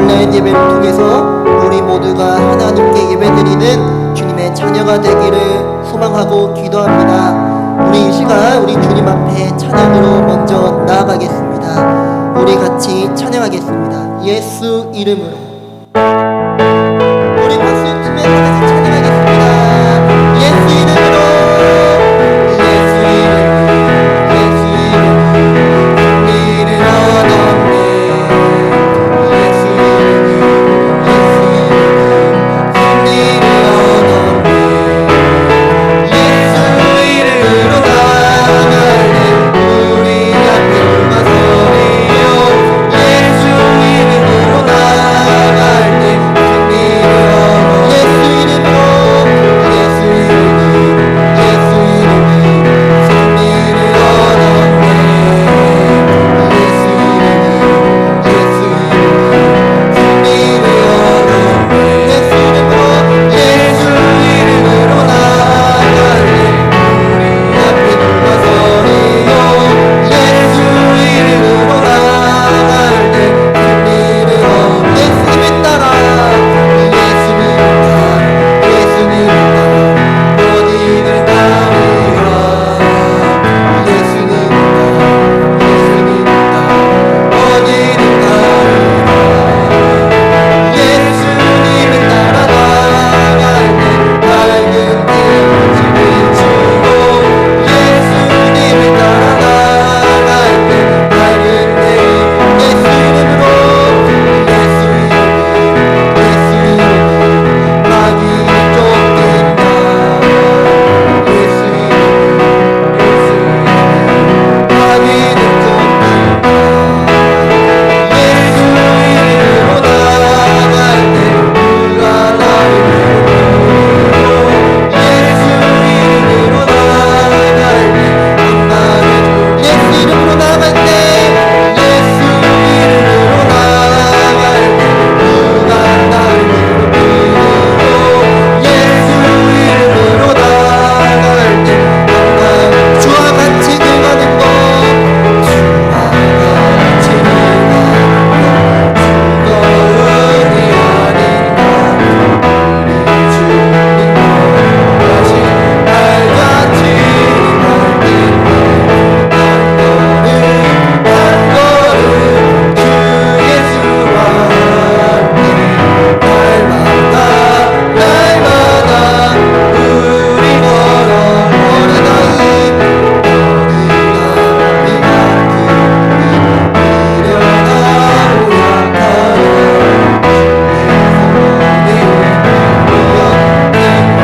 온라인 예배를 통해서 우리 모두가 하나님께 예배드리는 주님의 자녀가 되기를 소망하고 기도합니다. 우리 이 시간 우리 주님 앞에 찬양으로 먼저 나아가겠습니다. 우리 같이 찬양하겠습니다. 예수 이름으로. 우리 박수 치면서 같이 찬양하겠습니다. 예수 이름으로. 예수 이름으로. 예수 이름으로 승리를 얻었네. 예수 이름으로. 예수 이름으로 승리를 얻었네. 예수 이름으로 나아갈래. 우리 앞에 누가 서리요. 예수 이름으로 나아갈 때 승리를 얻어. 예수 이름으로. 예수 이름으로. 예수 이름으로 승리를 얻었네. 예수 이름으로. 예수 이름으로 승리를 얻었네. 예수 이름으로. 예수 이름으로 나아갈래. 우리 앞에 누가 서리요. 예수 이름으로 나아갈 때 승리를 얻어. 예수님 따라. 예수님 따라. 예수님 따라. 어디를 가리라. 예수님 따라. 예수님 따라. 어디를 가리라. 예수님을 따라 나아갈 때 밝은 빛을 비추고. 예수님을 따라 나아갈 때 밝은 빛. 예수 이름으로. 예수 이름으로. 예수 이름으로 마귀를 쫓긴다. 예수 이름으로. 예수 이름으로 마귀를 쫓긴다. 예수 이름으로 나아갈 때 누가 나를 부르고. 예수 이름으로 나아갈 때 나를 예수 이름으로 나아갈 때 예수 이름으로 나아갈 때 누가 나를 부르고. 예수 이름으로 나아갈 때 주와 같이 능하는 것. 주와 같이 능하는 것 즐거움이 아닌가. 우리 주님 다시 날같이 밝힌다. 한 걸음 주 예수와 함께 날마다 날마다 우리 걸어 어린아이 미련하고 약하여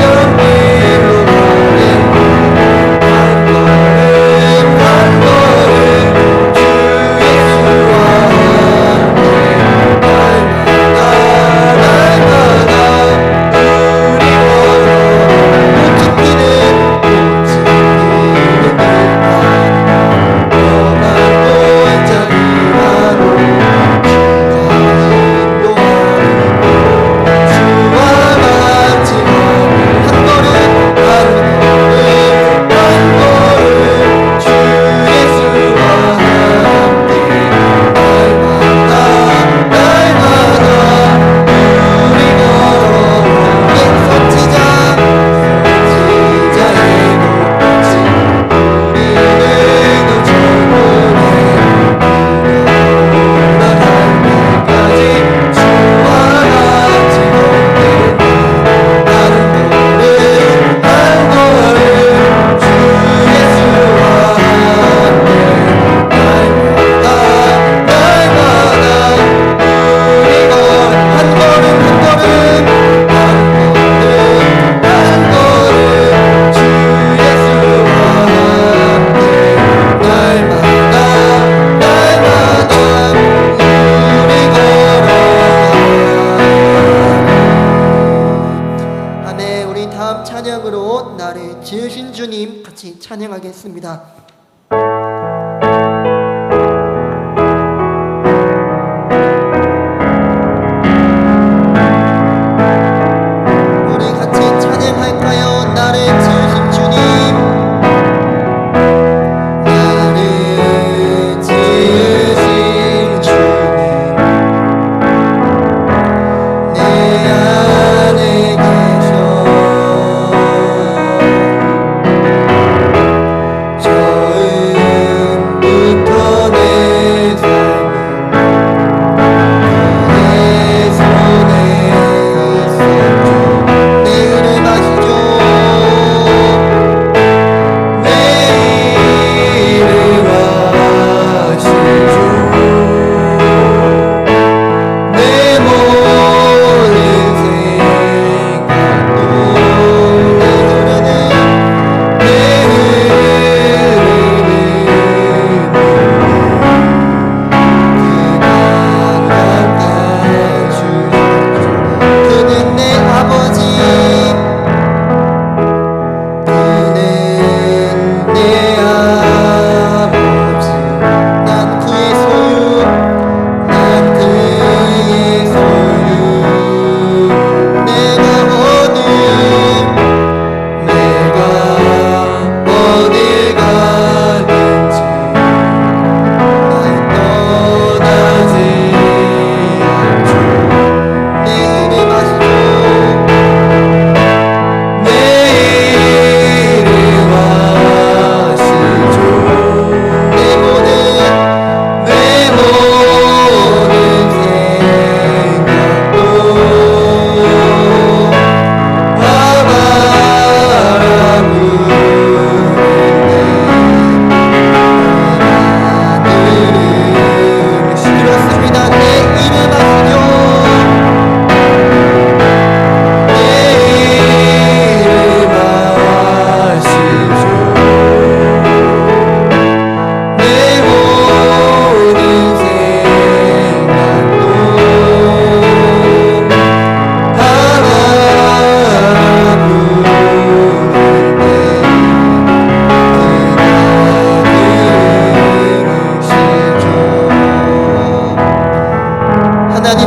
생명비로 가네. 한 걸음 주 예수와 함께 날마다 날마다 우리 걸어 꽃이 피는 험한 골짜기와로 주와 같이 한 걸음 한 걸음 주 예수와 함께 날마다 날마다 우리 걸어 선지자의 꽃이 우리는 정원에 나갈 때까지 주와 같이 걷겠네. 한 걸음 주 예수와 함께 날마다 날마다 우리 한 걸음 주 예수와 함께 날마다 날마다 우리 걸어가. 아멘. 우리 다음 찬양으로 나를 지으신 주님 같이 찬양하겠습니다. 우리 같이 찬양할까요? 나를 지으신 주님. 나를 지으신 주님. 내 이름 아시죠?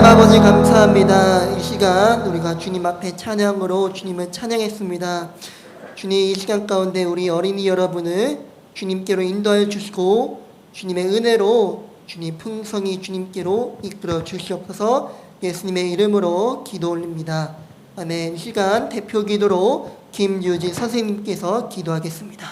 아버지 감사합니다. 이 시간 우리가 주님 앞에 찬양으로 주님을 찬양했습니다. 주님 이 시간 가운데 우리 어린이 여러분을 주님께로 인도하여 주시고 주님의 은혜로 주님 풍성히 주님께로 이끌어 주시옵소서. 예수님의 이름으로 기도 올립니다. 아멘. 이 시간 대표 기도로 김유진 선생님께서 기도하겠습니다.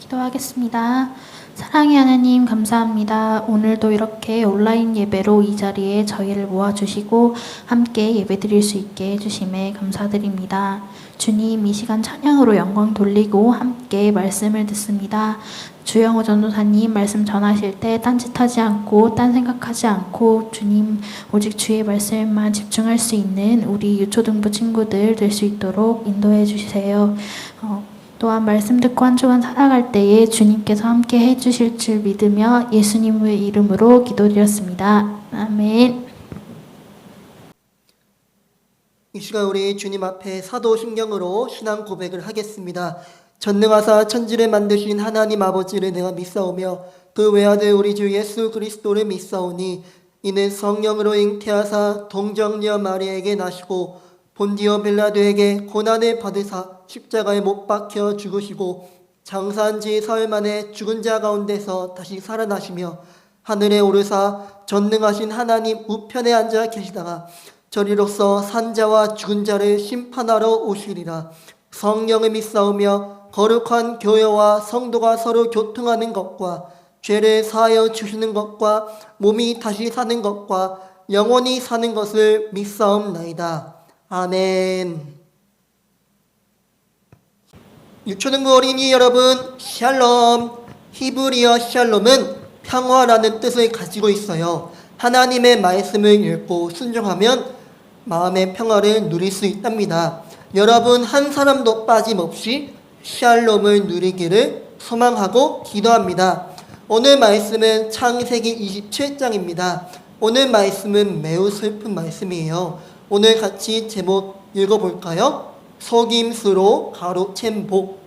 기도하겠습니다. 사랑의 하나님 감사합니다. 오늘도 이렇게 온라인 예배로 이 자리에 저희를 모아주시고 함께 예배드릴 수 있게 해주심에 감사드립니다. 주님 이 시간 찬양으로 영광 돌리고 함께 말씀을 듣습니다. 주영호 전도사님 말씀 전하실 때 딴짓하지 않고 딴 생각하지 않고 주님 오직 주의 말씀만 집중할 수 있는 우리 유초등부 친구들 될 수 있도록 인도해 주세요. 또한 말씀 듣고 한 주간 살아갈 때에 주님께서 함께 해주실 줄 믿으며 예수님의 이름으로 기도드렸습니다. 아멘. 이 시간 우리 주님 앞에 사도신경으로 신앙 고백을 하겠습니다. 전능하사 천지를 만드신 하나님 아버지를 내가 믿사오며 그 외아들 우리 주 예수 그리스도를 믿사오니 이는 성령으로 잉태하사 동정녀 마리아에게 나시고 본디오 빌라도에게 고난을 받으사 십자가에 못 박혀 죽으시고 장사한 지 사흘 만에 죽은 자 가운데서 다시 살아나시며 하늘에 오르사 전능하신 하나님 우편에 앉아 계시다가 저리로서 산자와 죽은 자를 심판하러 오시리라. 성령을 믿사오며 거룩한 교회와 성도가 서로 교통하는 것과 죄를 사하여 주시는 것과 몸이 다시 사는 것과 영원히 사는 것을 믿사옵나이다. 아멘. 유초등부 어린이 여러분, 샬롬. 히브리어 샬롬은 평화라는 뜻을 가지고 있어요. 하나님의 말씀을 읽고 순종하면 마음의 평화를 누릴 수 있답니다. 여러분 한 사람도 빠짐없이 샬롬을 누리기를 소망하고 기도합니다. 오늘 말씀은 창세기 27장입니다. 오늘 말씀은 매우 슬픈 말씀이에요. 오늘 같이 제목 읽어볼까요? 속임수로 가로챈 복.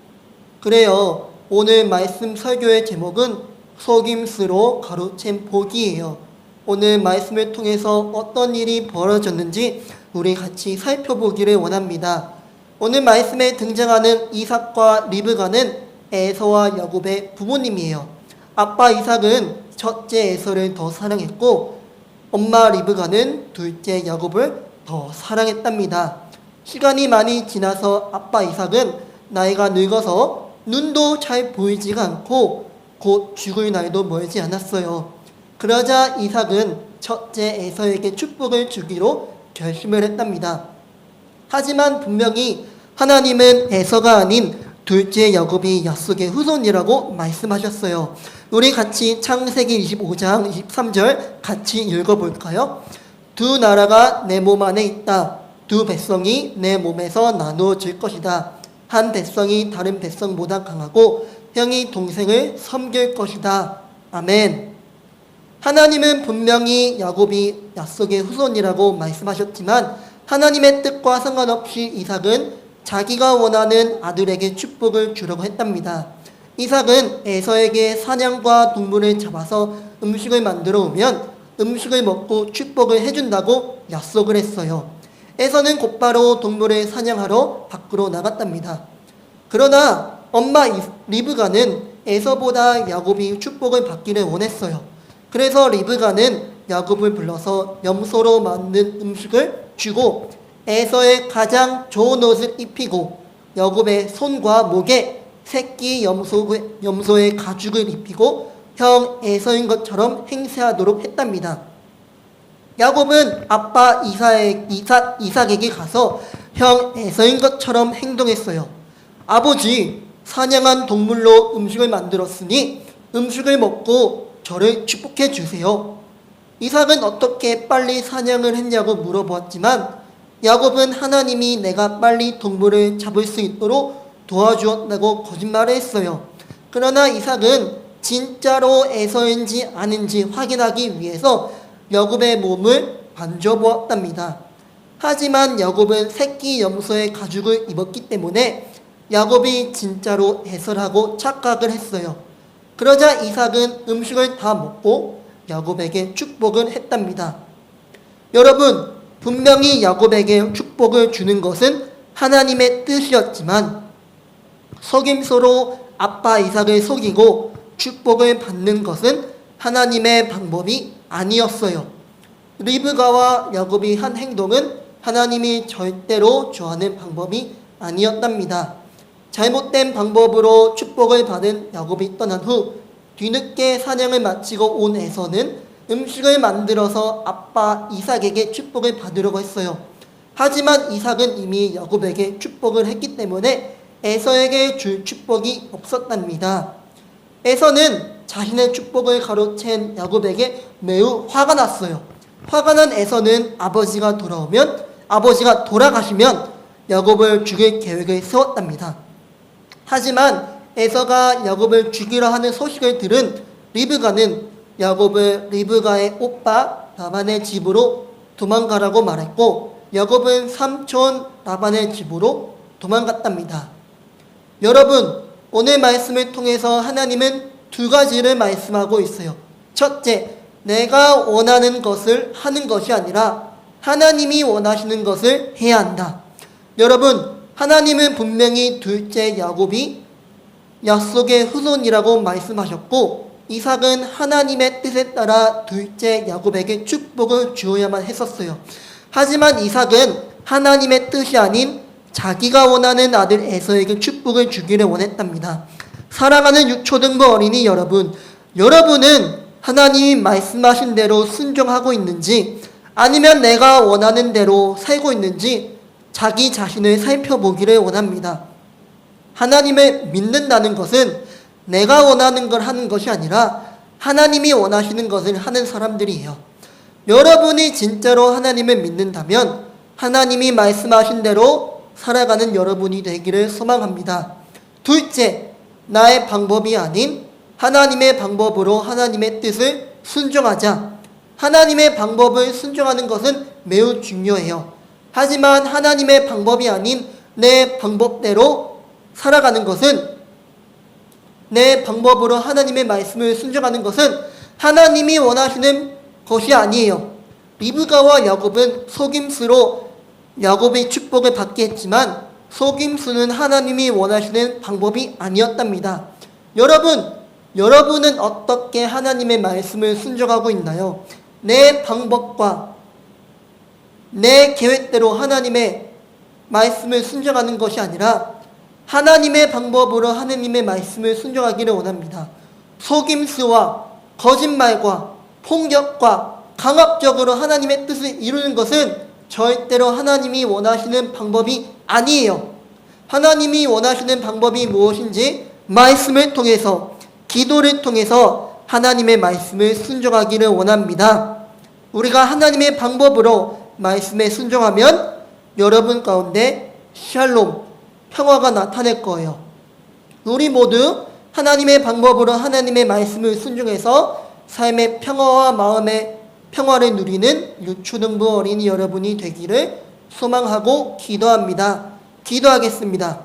그래요. 오늘 말씀 설교의 제목은 속임수로 가로챈 복이에요. 오늘 말씀을 통해서 어떤 일이 벌어졌는지 우리 같이 살펴보기를 원합니다. 오늘 말씀에 등장하는 이삭과 리브가는 에서와 야곱의 부모님이에요. 아빠 이삭은 첫째 에서를 더 사랑했고 엄마 리브가는 둘째 야곱을 더 사랑했답니다. 시간이 많이 지나서 아빠 이삭은 나이가 늙어서 눈도 잘 보이지가 않고 곧 죽을 날도 멀지 않았어요. 그러자 이삭은 첫째 에서에게 축복을 주기로 결심을 했답니다. 하지만 분명히 하나님은 에서가 아닌 둘째 야곱이 약속의 후손이라고 말씀하셨어요. 우리 같이 창세기 25장 23절 같이 읽어볼까요? 두 나라가 내 몸 안에 있다. 두 백성이 내 몸에서 나누어질 것이다. 한 백성이 다른 백성보다 강하고 형이 동생을 섬길 것이다. 아멘. 하나님은 분명히 야곱이 약속의 후손이라고 말씀하셨지만 하나님의 뜻과 상관없이 이삭은 자기가 원하는 아들에게 축복을 주려고 했답니다. 이삭은 에서에게 사냥과 동물을 잡아서 음식을 만들어 오면 음식을 먹고 축복을 해준다고 약속을 했어요. 에서는 곧바로 동물을 사냥하러 밖으로 나갔답니다. 그러나 엄마 리브가는 에서보다 야곱이 축복을 받기를 원했어요. 그래서 리브가는 야곱을 불러서 염소로 만든 음식을 주고 에서의 가장 좋은 옷을 입히고 야곱의 손과 목에 새끼 염소의 가죽을 입히고 형 에서인 것처럼 행세하도록 했답니다. 야곱은 아빠 이삭에게 가서 형 에서인 것처럼 행동했어요. 아버지, 사냥한 동물로 음식을 만들었으니 음식을 먹고 저를 축복해 주세요. 이삭은 어떻게 빨리 사냥을 했냐고 물어보았지만 야곱은 하나님이 내가 빨리 동물을 잡을 수 있도록 도와주었다고 거짓말을 했어요. 그러나 이삭은 진짜로 에서인지 아닌지 확인하기 위해서 야곱의 몸을 만져보았답니다. 하지만 야곱은 새끼 염소의 가죽을 입었기 때문에 야곱이 진짜로 에서라고 착각을 했어요. 그러자 이삭은 음식을 다 먹고 야곱에게 축복을 했답니다. 여러분, 분명히 야곱에게 축복을 주는 것은 하나님의 뜻이었지만 속임수로 아빠 이삭을 속이고 축복을 받는 것은 하나님의 방법이 아니었어요. 리브가와 야곱이 한 행동은 하나님이 절대로 좋아하는 방법이 아니었답니다. 잘못된 방법으로 축복을 받은 야곱이 떠난 후 뒤늦게 사냥을 마치고 온 에서는 음식을 만들어서 아빠 이삭에게 축복을 받으려고 했어요. 하지만 이삭은 이미 야곱에게 축복을 했기 때문에 에서에게 줄 축복이 없었답니다. 에서는 자신의 축복을 가로챈 야곱에게 매우 화가 났어요. 화가 난 에서는 아버지가 돌아가시면 야곱을 죽일 계획을 세웠답니다. 하지만 에서가 야곱을 죽이려 하는 소식을 들은 리브가는 야곱을 리브가의 오빠 라반의 집으로 도망가라고 말했고 야곱은 삼촌 라반의 집으로 도망갔답니다. 여러분, 오늘 말씀을 통해서 하나님은 두 가지를 말씀하고 있어요. 첫째, 내가 원하는 것을 하는 것이 아니라 하나님이 원하시는 것을 해야 한다. 여러분, 하나님은 분명히 둘째 야곱이 약속의 후손이라고 말씀하셨고 이삭은 하나님의 뜻에 따라 둘째 야곱에게 축복을 주어야만 했었어요. 하지만 이삭은 하나님의 뜻이 아닌 자기가 원하는 아들 에서에게 축복을 주기를 원했답니다. 사랑하는 유초등부 어린이 여러분, 여러분은 하나님이 말씀하신 대로 순종하고 있는지 아니면 내가 원하는 대로 살고 있는지 자기 자신을 살펴보기를 원합니다. 하나님을 믿는다는 것은 내가 원하는 걸 하는 것이 아니라 하나님이 원하시는 것을 하는 사람들이에요. 여러분이 진짜로 하나님을 믿는다면 하나님이 말씀하신 대로 살아가는 여러분이 되기를 소망합니다. 둘째, 나의 방법이 아닌 하나님의 방법으로 하나님의 뜻을 순종하자. 하나님의 방법을 순종하는 것은 매우 중요해요. 하지만 하나님의 방법이 아닌 내 방법대로 살아가는 것은, 내 방법으로 하나님의 말씀을 순종하는 것은 하나님이 원하시는 것이 아니에요. 리브가와 야곱은 속임수로 야곱의 축복을 받게 했지만 속임수는 하나님이 원하시는 방법이 아니었답니다. 여러분은 어떻게 하나님의 말씀을 순종하고 있나요? 내 방법과 내 계획대로 하나님의 말씀을 순종하는 것이 아니라 하나님의 방법으로 하나님의 말씀을 순종하기를 원합니다. 속임수와 거짓말과 폭력과 강압적으로 하나님의 뜻을 이루는 것은 절대로 하나님이 원하시는 방법이 아니에요. 하나님이 원하시는 방법이 무엇인지 말씀을 통해서, 기도를 통해서 하나님의 말씀을 순종하기를 원합니다. 우리가 하나님의 방법으로 말씀에 순종하면 여러분 가운데 샬롬, 평화가 나타날 거예요. 우리 모두 하나님의 방법으로 하나님의 말씀을 순종해서 삶의 평화와 마음의 평화를 누리는 유초등부 어린이 여러분이 되기를 소망하고 기도합니다. 기도하겠습니다.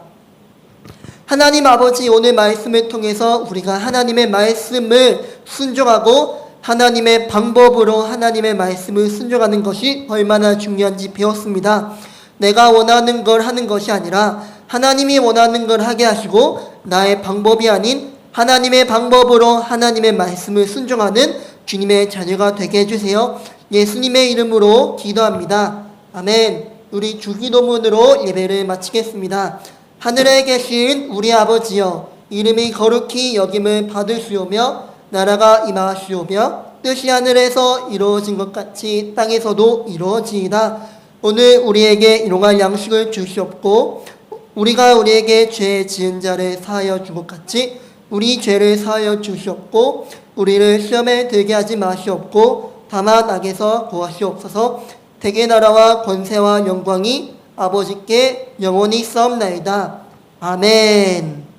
하나님 아버지, 오늘 말씀을 통해서 우리가 하나님의 말씀을 순종하고 하나님의 방법으로 하나님의 말씀을 순종하는 것이 얼마나 중요한지 배웠습니다. 내가 원하는 걸 하는 것이 아니라 하나님이 원하는 걸 하게 하시고 나의 방법이 아닌 하나님의 방법으로 하나님의 말씀을 순종하는 주님의 자녀가 되게 해주세요. 예수님의 이름으로 기도합니다. 아멘. 우리 주기도문으로 예배를 마치겠습니다. 하늘에 계신 우리 아버지여, 이름이 거룩히 여김을 받으시오며 나라가 임하시오며 뜻이 하늘에서 이루어진 것 같이 땅에서도 이루어지이다. 오늘 우리에게 일용할 양식을 주시옵고 우리가 우리에게 죄 지은 자를 사하여 준 것 같이 우리 죄를 사하여 주시옵고 우리를 시험에 들게 하지 마시옵고 다만 악에서 구하시옵소서. 대개 나라와 권세와 영광이 아버지께 영원히 싸움나이다. 아멘.